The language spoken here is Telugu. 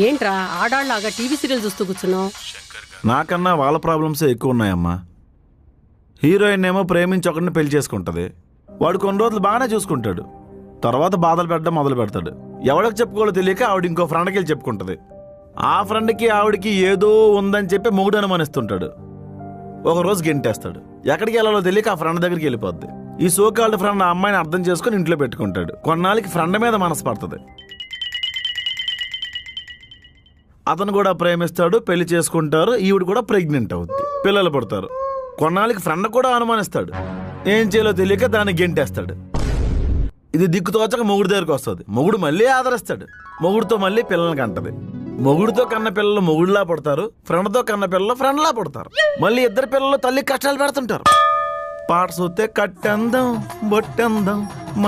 ఏంట్రా ఆడాళ్ళలాగా టీవీ సీరియల్ చూస్తూ కూర్చున్నావు? నాకన్నా వాళ్ళ ప్రాబ్లమ్సే ఎక్కువ ఉన్నాయమ్మా. హీరోయిన్ ఏమో ప్రేమించి ఒకరిని పెళ్లి చేసుకుంటది. వాడు కొన్ని రోజులు బాగానే చూసుకుంటాడు, తర్వాత బాధలు పెట్టడం మొదలు పెడతాడు. ఎవరికి చెప్పుకోవాలో తెలియక ఆవిడ ఇంకో ఫ్రెండ్కి వెళ్ళి చెప్పుకుంటది. ఆ ఫ్రెండ్కి ఆవిడికి ఏదో ఉందని చెప్పి మొగుడు అనుమానిస్తుంటాడు. ఒకరోజు గెంటేస్తాడు. ఎక్కడికి వెళ్ళాలో తెలియక ఆ ఫ్రెండ్ దగ్గరికి వెళ్ళిపోద్ది. ఈ సోకాల్డ్ ఫ్రెండ్ ఆ అమ్మాయిని అర్థం చేసుకుని ఇంట్లో పెట్టుకుంటాడు. కొన్నాళ్ళకి ఫ్రెండ్ మీద మనసు పడుతుంది. అతను కూడా ప్రేమిస్తాడు, పెళ్లి చేసుకుంటారు. ఈవిడ కూడా ప్రెగ్నెంట్ అవుద్ది, పిల్లలు పుడతారు. కొన్నాళ్ళకి ఫ్రెండ్ కూడా అనుమానిస్తాడు. ఏం చేయాలో తెలియక దాన్ని గెంటేస్తాడు. ఇది దిక్కుతోచక మొగుడు దగ్గరికి వస్తుంది. మొగుడు మళ్ళీ ఆదరిస్తాడు. మొగుడుతో మళ్ళీ పిల్లలకి అంటది. మొగుడుతో కన్న పిల్లలు మొగుడులా పుడతారు, ఫ్రెండ్తో కన్న పిల్లలు ఫ్రెండ్లా పుడతారు. మళ్ళీ ఇద్దరు పిల్లలు తల్లి కష్టాలు పెడుతుంటారు. పాట చూస్తే కట్టెందం బొట్టెందం